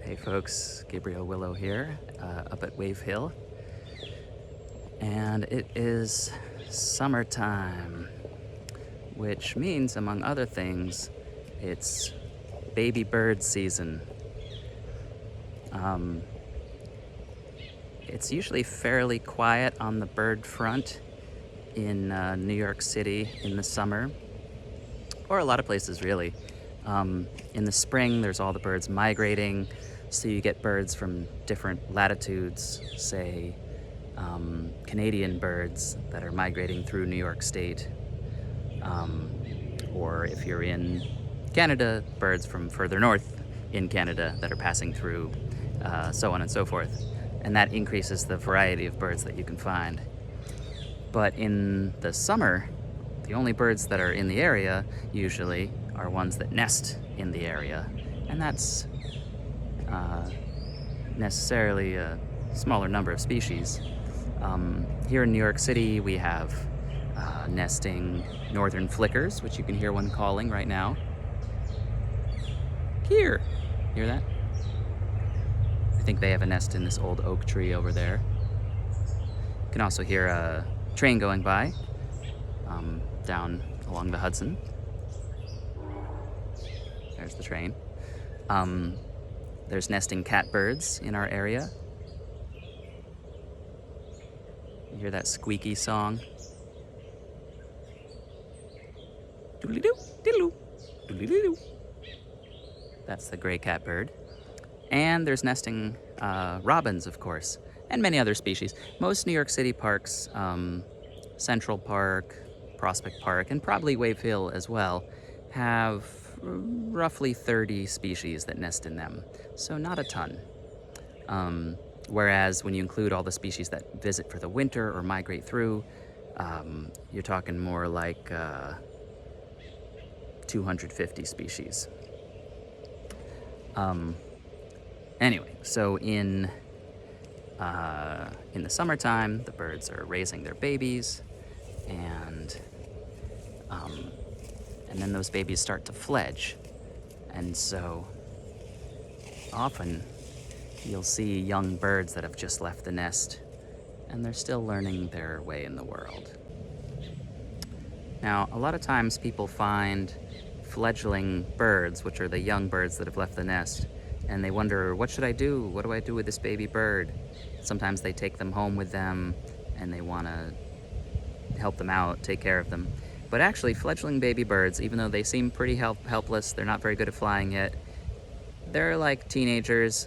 Hey folks, Gabriel Willow here, up at Wave Hill, and it is summertime, which means, among other things, it's baby bird season. It's usually fairly quiet on the bird front in New York City in the summer, or a lot of places really. In the spring, there's all the birds migrating, so you get birds from different latitudes, say Canadian birds that are migrating through New York State, or if you're in Canada, birds from further north in Canada that are passing through, so on and so forth. And that increases the variety of birds that you can find. But in the summer, the only birds that are in the area usually are ones that nest in the area, and that's necessarily a smaller number of species. Here in New York City, we have nesting northern flickers, which you can hear one calling right now. Here! Hear that? I think they have a nest in this old oak tree over there. You can also hear a train going by down along the Hudson. There's the train. There's nesting catbirds in our area. You hear that squeaky song? Doodly-doo, diddle-doo, doodly-doo. That's the gray catbird. And there's nesting robins, of course, and many other species. Most New York City parks, Central Park, Prospect Park, and probably Wave Hill as well, have roughly 30 species that nest in them, so not a ton. Whereas when you include all the species that visit for the winter or migrate through, you're talking more like 250 species. Anyway, so in the summertime, the birds are raising their babies, and then those babies start to fledge. And so often you'll see young birds that have just left the nest, and they're still learning their way in the world. Now, a lot of times people find fledgling birds, which are the young birds that have left the nest, and they wonder, what should I do? What do I do with this baby bird? Sometimes they take them home with them, and they want to help them out, take care of them. But actually, fledgling baby birds, even though they seem pretty helpless, they're not very good at flying yet, they're like teenagers.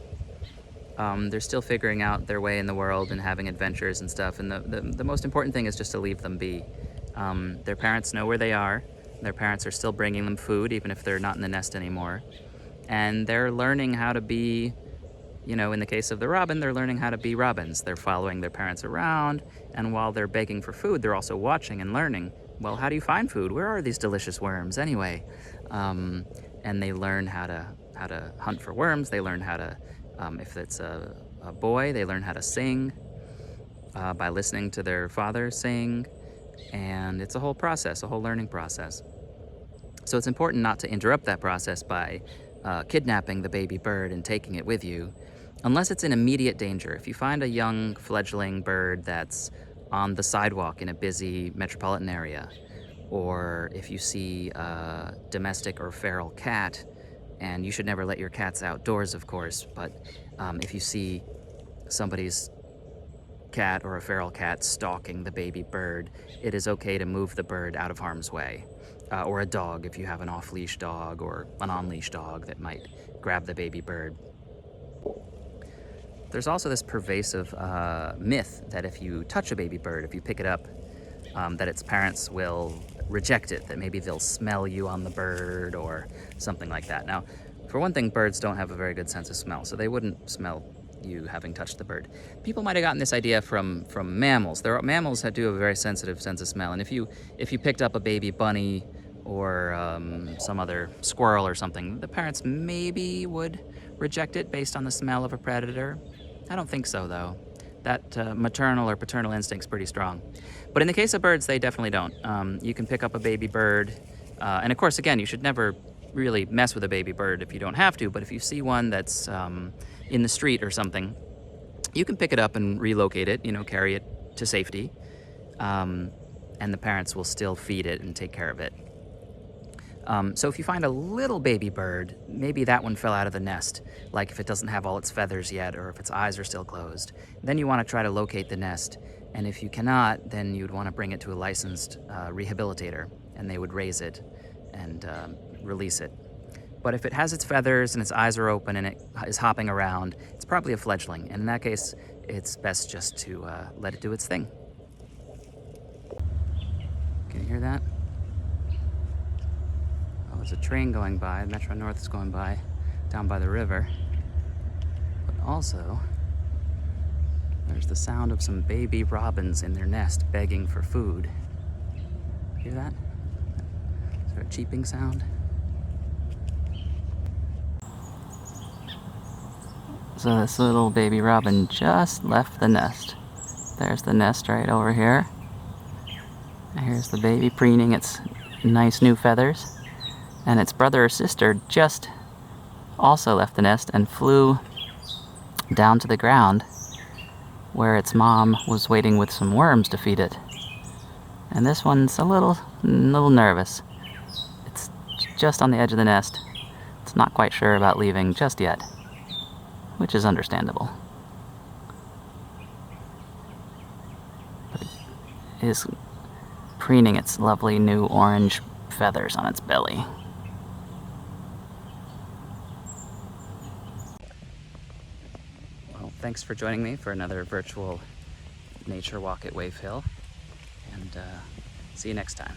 They're still figuring out their way in the world and having adventures and stuff, and the most important thing is just to leave them be. Their parents know where they are. Their parents are still bringing them food, even if they're not in the nest anymore. And they're learning how to be, in the case of the robin, they're learning how to be robins. They're following their parents around, and while they're begging for food, they're also watching and learning. Well, how do you find food? Where are these delicious worms anyway? And they learn how to hunt for worms. They learn how to, if it's a boy, they learn how to sing by listening to their father sing. And it's a whole process, a whole learning process. So it's important not to interrupt that process by kidnapping the baby bird and taking it with you, unless it's in immediate danger. If you find a young fledgling bird that's on the sidewalk in a busy metropolitan area, or if you see a domestic or feral cat, and you should never let your cats outdoors, of course, but if you see somebody's cat or a feral cat stalking the baby bird, it is okay to move the bird out of harm's way. Or a dog, if you have an off-leash dog or an on-leash dog that might grab the baby bird. There's also this pervasive myth that if you touch a baby bird, if you pick it up, that its parents will reject it, that maybe they'll smell you on the bird or something like that. Now, for one thing, birds don't have a very good sense of smell, so they wouldn't smell you having touched the bird. People might have gotten this idea from mammals. Mammals do have a very sensitive sense of smell, and if you picked up a baby bunny or some other squirrel or something, the parents maybe would reject it based on the smell of a predator. I don't think so, though. That maternal or paternal instinct's pretty strong. But in the case of birds, they definitely don't. You can pick up a baby bird, and of course, again, you should never really mess with a baby bird if you don't have to, but if you see one that's in the street or something, you can pick it up and relocate it, carry it to safety, and the parents will still feed it and take care of it. So if you find a little baby bird, maybe that one fell out of the nest, like if it doesn't have all its feathers yet or if its eyes are still closed, then you want to try to locate the nest. And if you cannot, then you'd want to bring it to a licensed rehabilitator, and they would raise it and release it. But if it has its feathers and its eyes are open and it is hopping around, it's probably a fledgling. And in that case, it's best just to let it do its thing. Can you hear that? Oh, there's a train going by. Metro North is going by down by the river. But also, there's the sound of some baby robins in their nest begging for food. Hear that? Is there a cheeping sound? So this little baby robin just left the nest. There's the nest right over here. And here's the baby preening its nice new feathers. And its brother or sister just also left the nest and flew down to the ground where its mom was waiting with some worms to feed it. And this one's a little nervous. It's just on the edge of the nest. It's not quite sure about leaving just yet, which is understandable. But it is preening its lovely new orange feathers on its belly. Well, thanks for joining me for another virtual nature walk at Wave Hill, and see you next time.